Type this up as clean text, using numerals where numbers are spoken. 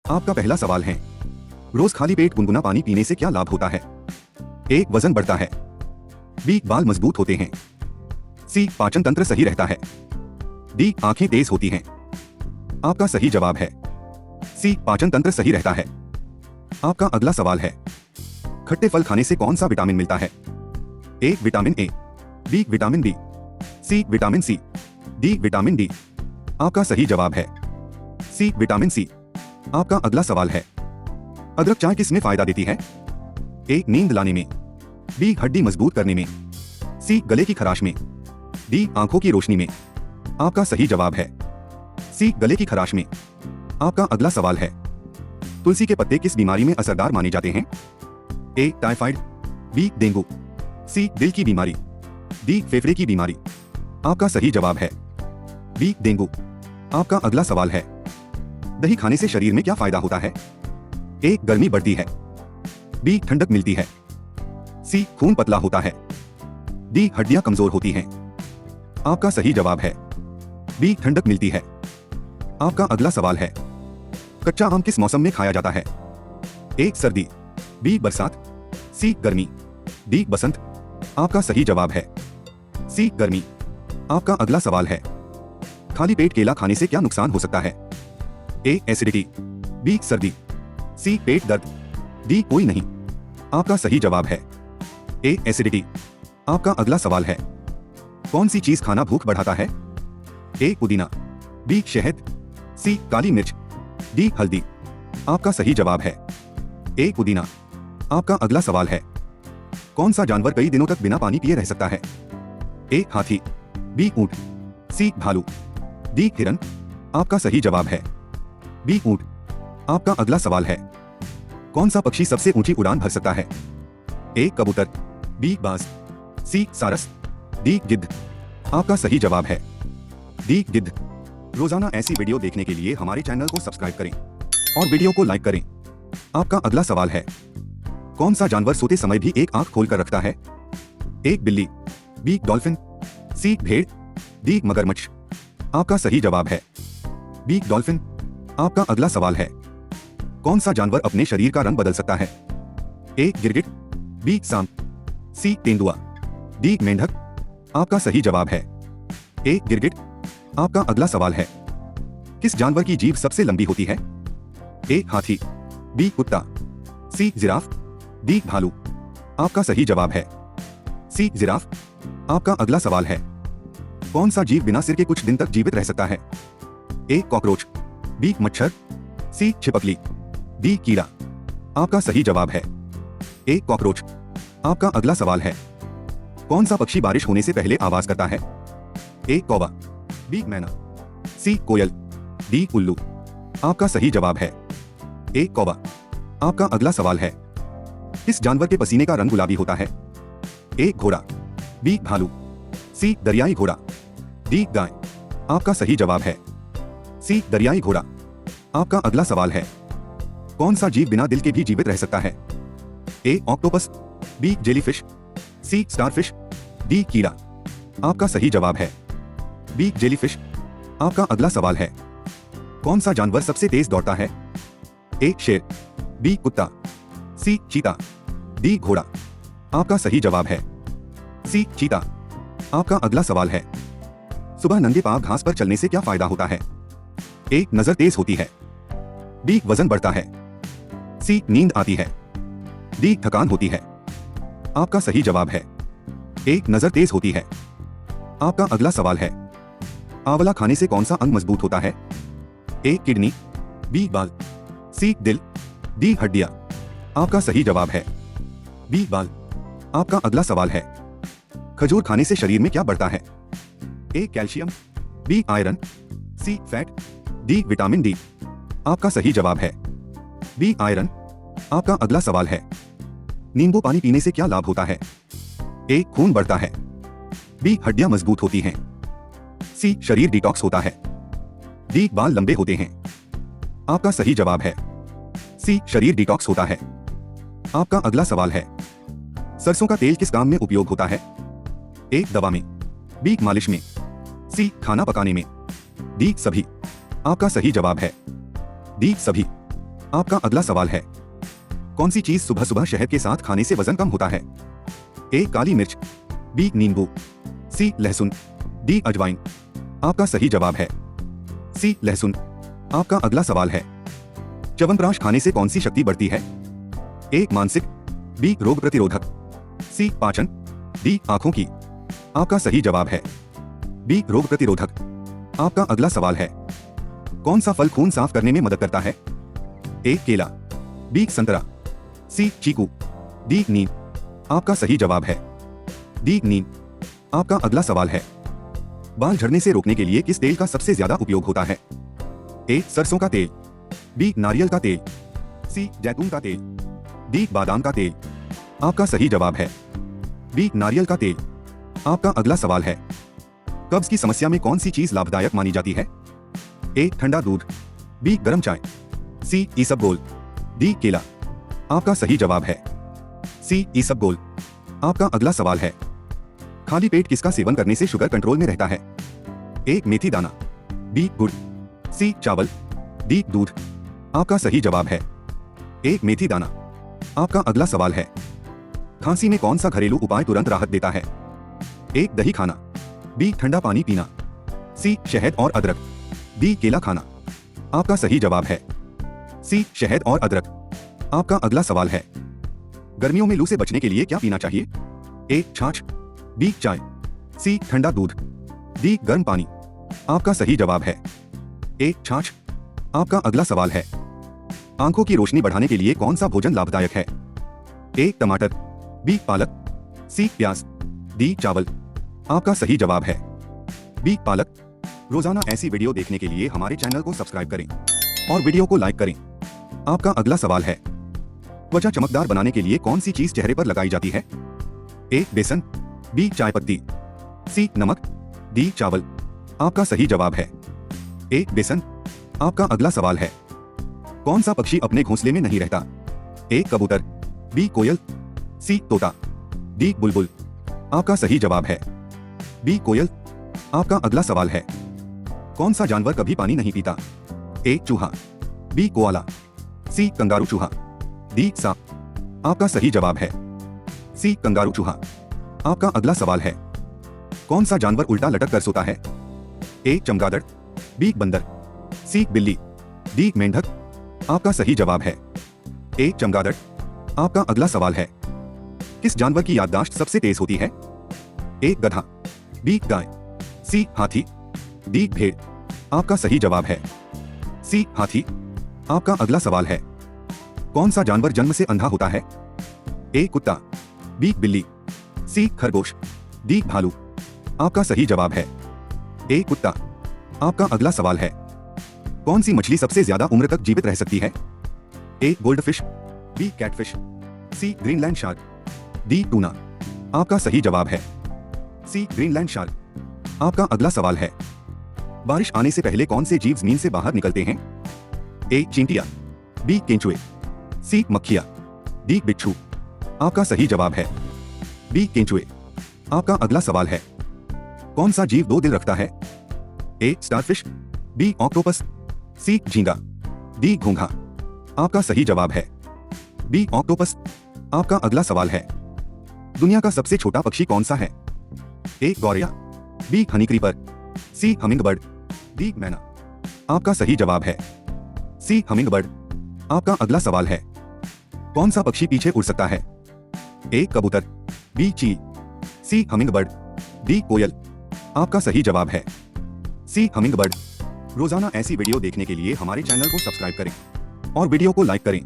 आपका पहला सवाल है, रोज खाली पेट गुनगुना पानी पीने से क्या लाभ होता है? ए. वजन बढ़ता है। बी. बाल मजबूत होते हैं। सी. पाचन तंत्र सही रहता है। डी. आंखें तेज होती हैं। आपका सही जवाब है सी. पाचन तंत्र सही रहता है। आपका अगला सवाल है, खट्टे फल खाने से कौन सा विटामिन मिलता है? A. Vitamin A. B. Vitamin B. C. Vitamin C. D. Vitamin D. आपका सही जवाब है सी. विटामिन सी। आपका अगला सवाल है, अदरक चाय किस में फायदा देती है? ए. नींद लाने में। बी. हड्डी मजबूत करने में। सी. गले की खराश में। डी. आंखों की रोशनी में। आपका सही जवाब है सी. गले की खराश में। आपका अगला सवाल है, तुलसी के पत्ते किस बीमारी में असरदार माने जाते हैं? ए. टाइफाइड। बी. डेंगू। सी. दिल की बीमारी। डी. फेफड़े की बीमारी। आपका सही जवाब है बी. डेंगू। आपका अगला सवाल है, दही खाने से शरीर में क्या फायदा होता है? ए. गर्मी बढ़ती है। बी. ठंडक मिलती है। सी. खून पतला होता है। डी. हड्डियां कमजोर होती हैं। आपका सही जवाब है बी. ठंडक मिलती है। आपका अगला सवाल है, कच्चा आम किस मौसम में खाया जाता है? ए. सर्दी। बी. बरसात। सी. गर्मी। डी. बसंत। आपका सही जवाब है सी. गर्मी। आपका अगला सवाल है, खाली पेट केला खाने से क्या नुकसान हो सकता है? ए. एसिडिटी। बी. सर्दी। सी. पेट दर्द। डी. कोई नहीं। आपका सही जवाब है ए. एसिडिटी। आपका अगला सवाल है, कौन सी चीज खाना भूख बढ़ाता है? ए. पुदीना। बी. शहद। सी. काली मिर्च। डी. हल्दी। आपका सही जवाब है ए. पुदीना। आपका अगला सवाल है, कौन सा जानवर कई दिनों तक बिना पानी पिए रह सकता है? ए. हाथी। बी. ऊंट। सी. भालू। डी. हिरन। आपका सही जवाब है बी. ऊंट। आपका अगला सवाल है, कौन सा पक्षी सबसे ऊंची उड़ान भर सकता है? ए. कबूतर। बी. बाज। सी. सारस। डी. गिद्ध। आपका सही जवाब है डी. गिद्ध। रोजाना ऐसी वीडियो देखने के लिए हमारे चैनल को सब्सक्राइब करें और वीडियो को लाइक करें। आपका अगला सवाल है, कौन सा जानवर सोते समय भी एक आंख खोलकर रखता है? ए. बिल्ली। बी. डॉल्फिन। सी. भेड़। डी. मगरमच्छ। आपका सही जवाब है बी. डॉल्फिन। आपका अगला सवाल है, कौन सा जानवर अपने शरीर का रंग बदल सकता है? ए. गिरगिट। बी. सांप। सी. तेंदुआ। डी. मेंढक। आपका सही जवाब है ए. गिरगिट। आपका अगला सवाल है, किस जानवर की जीभ सबसे लंबी होती है? ए. हाथी। बी. कुत्ता। सी. जिराफ। डी. भालू। आपका सही जवाब है सी. जिराफ। आपका अगला सवाल है, कौन सा जीव बिना सिर के कुछ दिन तक जीवित रह सकता है? ए. कॉकरोच। बी. मच्छर। सी. छिपकली। डी. कीड़ा। आपका सही जवाब है ए. कॉकरोच। आपका अगला सवाल है, कौन सा पक्षी बारिश होने से पहले आवाज करता है? ए. कौवा। बी. मैना। सी. कोयल। डी. उल्लू। आपका सही जवाब है ए. कौवा। आपका अगला सवाल है, किस जानवर के पसीने का रंग गुलाबी होता है? ए. घोड़ा। बी. भालू। सी. दरियाई घोड़ा। डी. गाय। आपका सही जवाब है सी. दरियाई घोड़ा। आपका अगला सवाल है, कौन सा जीव बिना दिल के भी जीवित रह सकता है? ए. ऑक्टोपस। बी. जेलीफिश। सी. स्टारफिश। डी. कीड़ा। आपका सही जवाब है बी. जेलीफिश। आपका अगला सवाल है, कौन सा जानवर सबसे तेज दौड़ता है? ए. शेर। बी. कुत्ता। सी. चीता। डी. घोड़ा। आपका सही जवाब है सी. चीता। आपका अगला सवाल है, सुबह नंगे पांव घास पर चलने से क्या फायदा होता है? ए. नजर तेज होती है। बी. वजन बढ़ता है। सी. नींद आती है। डी. थकान होती है। आपका सही जवाब है ए. नजर तेज होती है। आपका अगला सवाल है, आंवला खाने से कौन सा अंग मजबूत होता है? ए. किडनी। बी. बाल। सी. दिल। डी. हड्डियां। आपका सही जवाब है बी. बाल। आपका अगला सवाल है, खजूर खाने से शरीर में क्या बढ़ता है? ए. कैल्शियम। बी. आयरन। सी. फैट। डी. Vitamin D. आपका सही जवाब है बी. आयरन। आपका अगला सवाल है, नींबू पानी पीने से क्या लाभ होता है? ए. खून बढ़ता है। बी. हड्डियां मजबूत होती हैं। सी. शरीर डिटॉक्स होता है। डी. बाल लंबे होते हैं। आपका सही जवाब है सी. शरीर डिटॉक्स होता है। आपका अगला सवाल है, सरसों का तेल किस काम में उपयोग होता है? ए. दवा में। बी. मालिश में। सी. खाना पकाने में। डी. सभी। आपका सही जवाब है डी. सभी। आपका अगला सवाल है, कौन सी चीज सुबह सुबह शहद के साथ खाने से वजन कम होता है? ए काली मिर्च, बी नींबू, सी लहसुन, डी अजवाइन। आपका सही जवाब है सी लहसुन। आपका अगला सवाल है, च्यवनप्राश खाने से कौन सी शक्ति बढ़ती है? ए मानसिक, बी रोग प्रतिरोधक, सी पाचन, डी आंखों की। आपका सही जवाब है बी रोग प्रतिरोधक। आपका अगला सवाल है, कौन सा फल खून साफ करने में मदद करता है? ए केला, बी संतरा, सी चीकू, डी नीम। आपका सही जवाब है डी नीम। आपका अगला सवाल है, बाल झड़ने से रोकने के लिए किस तेल का सबसे ज्यादा उपयोग होता है? ए सरसों का तेल, बी नारियल का तेल, सी जैतून का तेल, डी बादाम का तेल। आपका सही जवाब है बी नारियल का तेल। आपका अगला सवाल है, कब्ज की समस्या में कौन सी चीज लाभदायक मानी जाती है? ए ठंडा दूध, बी गर्म चाय, सी इसबगोल, डी केला। आपका सही जवाब है सी इसबगोल। आपका अगला सवाल है, खाली पेट किसका सेवन करने से शुगर कंट्रोल में रहता है? ए मेथी दाना, बी गुड़, सी चावल, डी दूध। आपका सही जवाब है ए मेथी दाना। आपका अगला सवाल है, खांसी में कौन सा घरेलू उपाय तुरंत राहत देता है? ए दही खाना, बी ठंडा पानी पीना, सी शहद और अदरक, डी केला खाना। आपका सही जवाब है सी शहद और अदरक। आपका अगला सवाल है, गर्मियों में लू से बचने के लिए क्या पीना चाहिए? ए छाछ, बी चाय, सी ठंडा दूध, डी गर्म पानी। आपका सही जवाब है ए छाछ। आपका अगला सवाल है, आंखों की रोशनी बढ़ाने के लिए कौन सा भोजन लाभदायक है? ए टमाटर, बी पालक, सी प्याज, डी चावल। आपका सही जवाब है बी पालक। रोजाना ऐसी वीडियो देखने के लिए हमारे चैनल को सब्सक्राइब करें और वीडियो को लाइक करें। आपका अगला सवाल है, त्वचा चमकदार बनाने के लिए कौन सी चीज चेहरे पर लगाई जाती है? ए बेसन, बी चाय पत्ती, सी नमक, डी चावल। आपका सही जवाब है ए बेसन। आपका अगला सवाल है, कौन सा पक्षी अपने घोंसले में नहीं रहता? ए कबूतर, बी कोयल, सी तोता, डी बुलबुल। आपका सही जवाब है बी कोयल। आपका अगला सवाल है, कौन सा जानवर कभी पानी नहीं पीता? ए चूहा, बी कोआला, सी कंगारू चूहा, डी सांप। आपका सही जवाब है सी कंगारू चूहा। आपका अगला सवाल है, कौन सा जानवर उल्टा लटक कर सोता है? ए चमगादड़, बी बंदर, सी बिल्ली, डी मेंढक। आपका सही जवाब है ए चमगादड़। आपका अगला सवाल है, किस जानवर की याददाश्त सबसे तेज होती है? ए गधा, बी गाय, सी हाथी, डी भेड़। आपका सही जवाब है सी हाथी। आपका अगला सवाल है, कौन सा जानवर जन्म से अंधा होता है? ए कुत्ता, बी बिल्ली, सी खरगोश, डी भालू। आपका सही जवाब है ए कुत्ता। आपका अगला सवाल है, कौन सी मछली सबसे ज्यादा उम्र तक जीवित रह सकती है? ए गोल्डफिश, बी कैटफिश, सी ग्रीनलैंड शार्क, डी टूना। आपका सही जवाब है सी ग्रीनलैंड शार्क। आपका अगला सवाल है, बारिश आने से पहले कौन से जीव जमीन से बाहर निकलते हैं? ए चींटियां, बी केंचुए, सी मक्खियां, डी बिच्छू। आपका सही जवाब है बी केंचुए। आपका अगला सवाल है, कौन सा जीव 2 दिल रखता है? ए स्टारफिश, बी ऑक्टोपस, सी झींगा, डी घोंघा। आपका सही जवाब है बी ऑक्टोपस। आपका अगला सवाल है, दुनिया का सबसे छोटा पक्षी कौन सा है? ए गौरैया, बी हनीक्रीपर, सी हमिंगबर्ड, डी मैना। आपका सही जवाब है सी हमिंगबर्ड। आपका अगला सवाल है, कौन सा पक्षी पीछे उड़ सकता है? ए कबूतर, बी चील, सी हमिंगबर्ड, डी कोयल। आपका सही जवाब है सी हमिंगबर्ड। रोजाना ऐसी वीडियो देखने के लिए हमारे चैनल को सब्सक्राइब करें और वीडियो को लाइक करें।